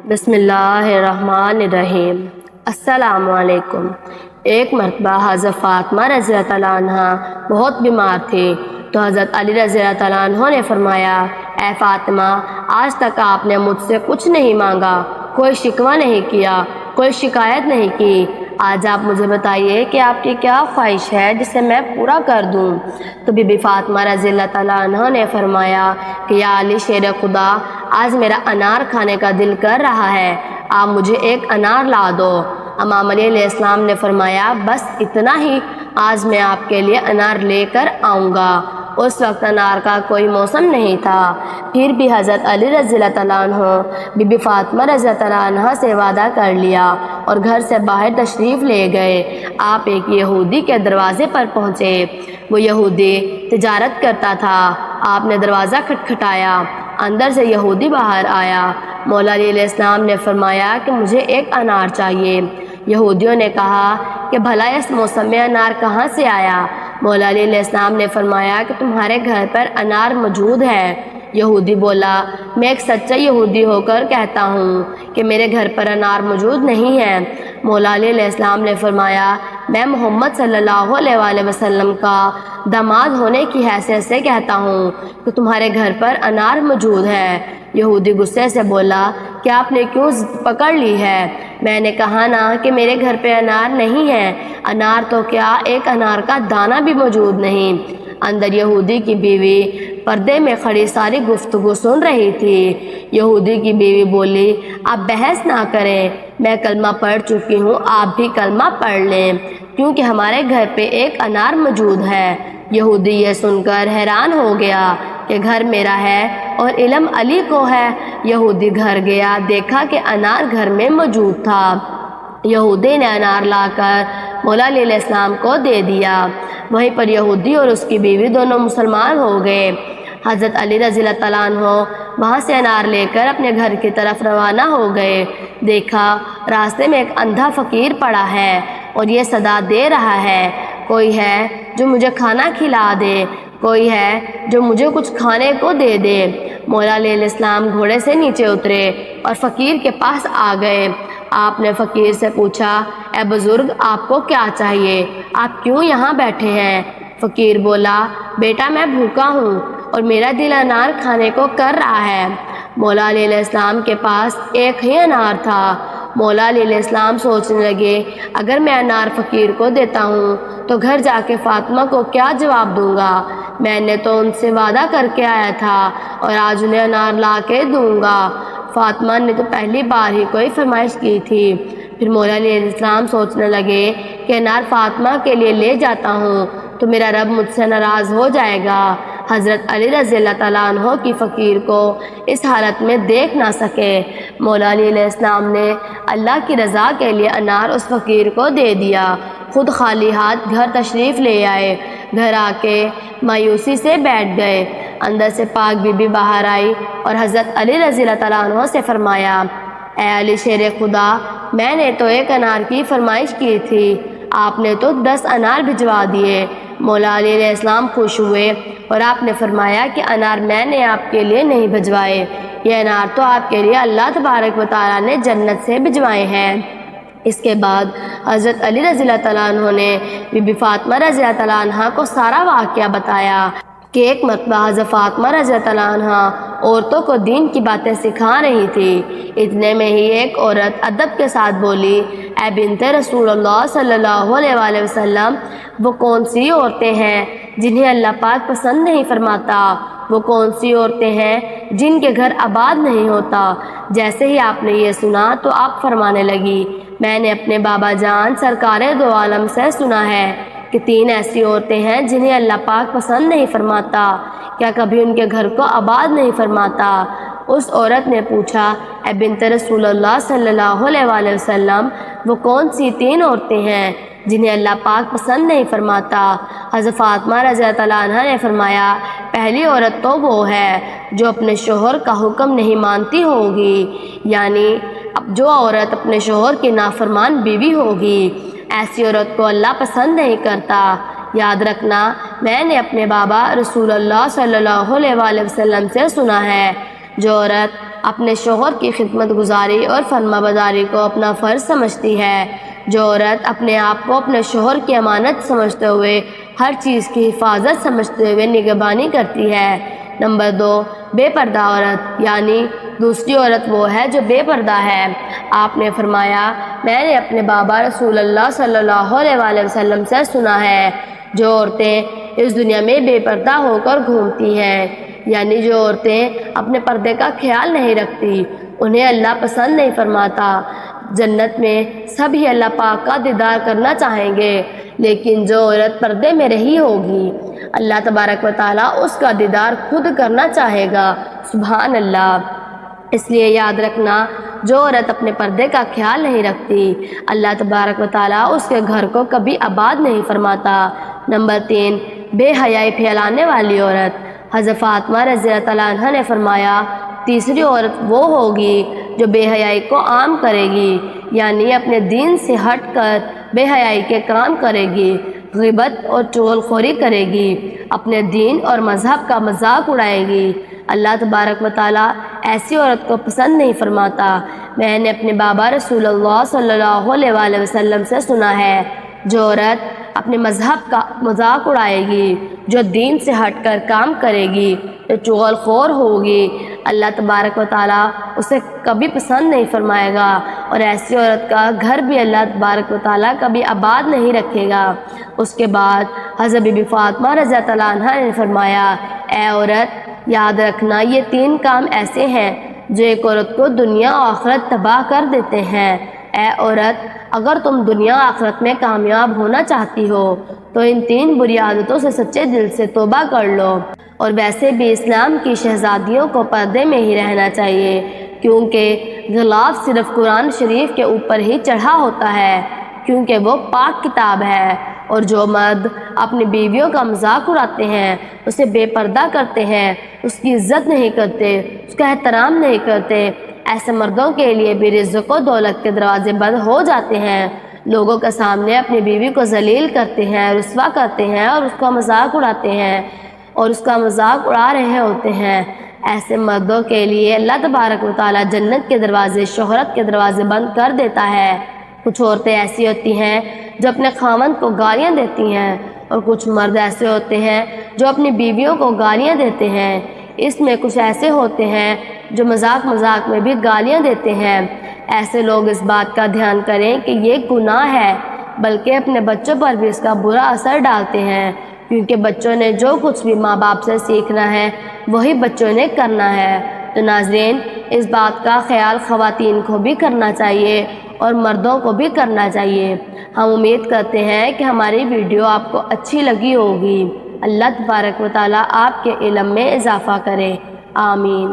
بسم اللہ الرحمن الرحیم۔ السلام علیکم۔ ایک مرتبہ حضرت فاطمہ رضی اللہ عنہ بہت بیمار تھی تو حضرت علی رضی اللہ عنہ نے فرمایا، اے فاطمہ، آج تک آپ نے مجھ سے کچھ نہیں مانگا، کوئی شکوہ نہیں کیا، کوئی شکایت نہیں کی، آج آپ مجھے بتائیے کہ آپ کی کیا خواہش ہے جسے میں پورا کر دوں۔ تو بی بی فاطمہ رضی اللہ عنہ نے فرمایا کہ یا علی شیر خدا، آج میرا انار کھانے کا دل کر رہا ہے، آپ مجھے ایک انار لا دو۔ امام علی علیہ السلام نے فرمایا، بس اتنا ہی، آج میں آپ کے لیے انار لے کر آؤں گا۔ اس وقت انار کا کوئی موسم نہیں تھا، پھر بھی حضرت علی رضی اللہ عنہ بی بی فاطمہ رضی اللہ عنہ سے وعدہ کر لیا اور گھر سے باہر تشریف لے گئے۔ آپ ایک یہودی کے دروازے پر پہنچے، وہ یہودی تجارت کرتا تھا۔ آپ نے دروازہ کھٹکھٹایا، اندر سے یہودی باہر آیا۔ مولا علی علیہ السلام نے فرمایا کہ مجھے ایک انار چاہیے۔ یہودیوں نے کہا کہ بھلا اس موسم میں انار کہاں سے آیا؟ مولا علی علیہ السلام نے فرمایا کہ تمہارے گھر پر انار موجود ہے۔ یہودی بولا، میں ایک سچا یہودی ہو کر کہتا ہوں کہ میرے گھر پر انار موجود نہیں ہے۔ مولا علی علیہ السلام نے فرمایا، میں محمد صلی اللہ علیہ وآلہ وسلم کا داماد ہونے کی حیثیت سے کہتا ہوں کہ تمہارے گھر پر انار موجود ہے۔ یہودی غصے سے بولا کہ آپ نے کیوں ضد پکڑ لی ہے؟ میں نے کہا نا کہ میرے گھر پہ انار نہیں ہے، انار تو کیا ایک انار کا دانہ بھی موجود نہیں۔ اندر یہودی کی بیوی پردے میں کھڑی ساری گفتگو سن رہی تھی۔ یہودی کی بیوی بولی، آپ بحث نہ کریں، میں کلمہ پڑھ چکی ہوں، آپ بھی کلمہ پڑھ لیں، کیونکہ ہمارے گھر پہ ایک انار موجود ہے۔ یہودی یہ سن کر حیران ہو گیا کہ گھر میرا ہے اور علم علی کو ہے۔ یہودی گھر گیا، دیکھا کہ انار گھر میں موجود تھا۔ یہودی نے انار لا کر مولا علی علیہ السلام کو دے دیا۔ وہیں پر یہودی اور اس کی بیوی دونوں مسلمان ہو گئے۔ حضرت علی رضی اللہ عنہ وہاں سے انار لے کر اپنے گھر کی طرف روانہ ہو گئے۔ دیکھا راستے میں ایک اندھا فقیر پڑا ہے اور یہ صدا دے رہا ہے، کوئی ہے جو مجھے کھانا کھلا دے، کوئی ہے جو مجھے کچھ کھانے کو دے دے۔ مولا علیہ السلام گھوڑے سے نیچے اترے اور فقیر کے پاس آ گئے۔ آپ نے فقیر سے پوچھا، اے بزرگ، آپ کو کیا چاہیے؟ آپ کیوں یہاں بیٹھے ہیں؟ فقیر بولا، بیٹا میں بھوکا ہوں اور میرا دل انار کھانے کو کر رہا ہے۔ مولا علیہ السلام کے پاس ایک ہی انار تھا۔ مولا علیہ السلام سوچنے لگے، اگر میں انار فقیر کو دیتا ہوں تو گھر جا کے فاطمہ کو کیا جواب دوں گا؟ میں نے تو ان سے وعدہ کر کے آیا تھا اور آج انہیں انار لا کے دوں گا۔ فاطمہ نے تو پہلی بار ہی کوئی فرمائش کی تھی۔ پھر مولا علیہ السلام سوچنے لگے کہ انار فاطمہ کے لیے لے جاتا ہوں تو میرا رب مجھ سے ناراض ہو جائے گا۔ حضرت علی رضی اللہ عنہ کی فقیر کو اس حالت میں دیکھ نہ سکے۔ مولا علی علیہ السلام نے اللہ کی رضا کے لیے انار اس فقیر کو دے دیا، خود خالی ہاتھ گھر تشریف لے آئے۔ گھر آ کے مایوسی سے بیٹھ گئے۔ اندر سے پاک بی بی باہر آئی اور حضرت علی رضی اللہ عنہ سے فرمایا، اے علی شیر خدا، میں نے تو ایک انار کی فرمائش کی تھی، آپ نے تو 10 انار بھجوا دیے۔ مولا علی علیہ السلام خوش ہوئے اور آپ نے فرمایا کہ انار میں نے آپ کے لیے نہیں بھجوائے، یہ انار تو آپ کے لیے اللہ تبارک و تعالیٰ نے جنت سے بھجوائے ہیں۔ اس کے بعد حضرت علی رضی اللہ عنہ نے بی بی فاطمہ رضی اللہ عنہ کو سارا واقعہ بتایا کہ ایک مرتبہ حضرت فاطمہ رضی اللہ عنہ عورتوں کو دین کی باتیں سکھا رہی تھی۔ اتنے میں ہی ایک عورت ادب کے ساتھ بولی، اے بنت رسول اللہ صلی اللہ علیہ وآلہ وسلم، وہ کون سی عورتیں ہیں جنہیں اللہ پاک پسند نہیں فرماتا؟ وہ کون سی عورتیں ہیں جن کے گھر آباد نہیں ہوتا؟ جیسے ہی آپ نے یہ سنا تو آپ فرمانے لگی، میں نے اپنے بابا جان سرکار دو عالم سے سنا ہے کہ 3 ایسی عورتیں ہیں جنہیں اللہ پاک پسند نہیں فرماتا، کیا کبھی ان کے گھر کو آباد نہیں فرماتا؟ اس عورت نے پوچھا، اے بنت رسول اللہ صلی اللہ علیہ وآلہ وسلم، وہ کون سی 3 عورتیں ہیں جنہیں اللہ پاک پسند نہیں فرماتا؟ حضرت فاطمہ رضی اللہ عنہ نے فرمایا، پہلی عورت تو وہ ہے جو اپنے شوہر کا حکم نہیں مانتی ہوگی، یعنی جو عورت اپنے شوہر کی نافرمان بیوی ہوگی، ایسی عورت کو اللہ پسند نہیں کرتا۔ یاد رکھنا، میں نے اپنے بابا رسول اللہ صلی اللہ علیہ وآلہ وسلم سے سنا ہے، جو عورت اپنے شوہر کی خدمت گزاری اور فرما برداری کو اپنا فرض سمجھتی ہے۔ جو عورت اپنے آپ کو اپنے شوہر کی امانت سمجھتے ہوئے ہر چیز کی حفاظت سمجھتے ہوئے نگہبانی کرتی ہے۔ نمبر 2، بے پردہ عورت، یعنی دوسری عورت وہ ہے جو بے پردہ ہے۔ آپ نے فرمایا، میں نے اپنے بابا رسول اللہ صلی اللہ علیہ وآلہ وسلم سے سنا ہے، جو عورتیں اس دنیا میں بے پردہ ہو کر گھومتی ہیں، یعنی جو عورتیں اپنے پردے کا خیال نہیں رکھتی، انہیں اللہ پسند نہیں فرماتا۔ جنت میں سبھی اللہ پاک کا دیدار کرنا چاہیں گے، لیکن جو عورت پردے میں رہی ہوگی، اللہ تبارک و تعالیٰ اس کا دیدار خود کرنا چاہے گا۔ سبحان اللہ۔ اس لیے یاد رکھنا، جو عورت اپنے پردے کا خیال نہیں رکھتی، اللہ تبارک و تعالیٰ اس کے گھر کو کبھی آباد نہیں فرماتا۔ نمبر 3، بے حیائی پھیلانے والی عورت۔ حضرت فاطمہ رضی اللہ تعالیٰ عنہ نے فرمایا، تیسری عورت وہ ہوگی جو بے حیائی کو عام کرے گی، یعنی اپنے دین سے ہٹ کر بے حیائی کے کام کرے گی، غیبت اور چغل خوری کرے گی، اپنے دین اور مذہب کا مذاق اڑائے گی۔ اللہ تبارک و تعالیٰ ایسی عورت کو پسند نہیں فرماتا۔ میں نے اپنے بابا رسول اللہ صلی اللہ علیہ وآلہ وسلم سے سنا ہے، جو عورت اپنے مذہب کا مذاق اڑائے گی، جو دین سے ہٹ کر کام کرے گی، جو چغل خور ہوگی، اللہ تبارک و تعالیٰ اسے کبھی پسند نہیں فرمائے گا، اور ایسی عورت کا گھر بھی اللہ تبارک و تعالیٰ کبھی آباد نہیں رکھے گا۔ اس کے بعد حضرت بی بی فاطمہ رضی اللہ عنہا نے فرمایا، اے عورت، یاد رکھنا، یہ 3 کام ایسے ہیں جو ایک عورت کو دنیا و آخرت تباہ کر دیتے ہیں۔ اے عورت، اگر تم دنیا و آخرت میں کامیاب ہونا چاہتی ہو تو ان 3 بری عادتوں سے سچے دل سے توبہ کر لو۔ اور ویسے بھی اسلام کی شہزادیوں کو پردے میں ہی رہنا چاہیے، کیونکہ غلاف صرف قرآن شریف کے اوپر ہی چڑھا ہوتا ہے، کیونکہ وہ پاک کتاب ہے۔ اور جو مرد اپنی بیویوں کا مذاق اڑاتے ہیں، اسے بے پردہ کرتے ہیں، اس کی عزت نہیں کرتے، اس کا احترام نہیں کرتے، ایسے مردوں کے لیے بھی رزق و دولت کے دروازے بند ہو جاتے ہیں۔ لوگوں کے سامنے اپنی بیوی کو ذلیل کرتے ہیں، رسوا کرتے ہیں، اور اس کا مذاق اڑاتے ہیں اور اس کا مذاق اڑا رہے ہوتے ہیں۔ ایسے مردوں کے لیے اللہ تبارک و تعالیٰ جنت کے دروازے، شہرت کے دروازے بند کر دیتا ہے۔ کچھ عورتیں ایسی ہوتی ہیں جو اپنے خاوند کو گالیاں دیتی ہیں، اور کچھ مرد ایسے ہوتے ہیں جو اپنی بیویوں کو گالیاں دیتے ہیں۔ اس میں کچھ ایسے ہوتے ہیں جو مذاق میں بھی گالیاں دیتے ہیں۔ ایسے لوگ اس بات کا دھیان کریں کہ یہ گناہ ہے، بلکہ اپنے بچوں پر بھی اس کا برا اثر ڈالتے ہیں، کیونکہ بچوں نے جو کچھ بھی ماں باپ سے سیکھنا ہے وہی بچوں نے کرنا ہے۔ تو ناظرین، اس بات کا خیال خواتین کو بھی کرنا چاہیے اور مردوں کو بھی کرنا چاہیے۔ ہم امید کرتے ہیں کہ ہماری ویڈیو آپ کو اچھی لگی ہوگی۔ اللہ تبارک و تعالیٰ آپ کے علم میں اضافہ کرے، آمین۔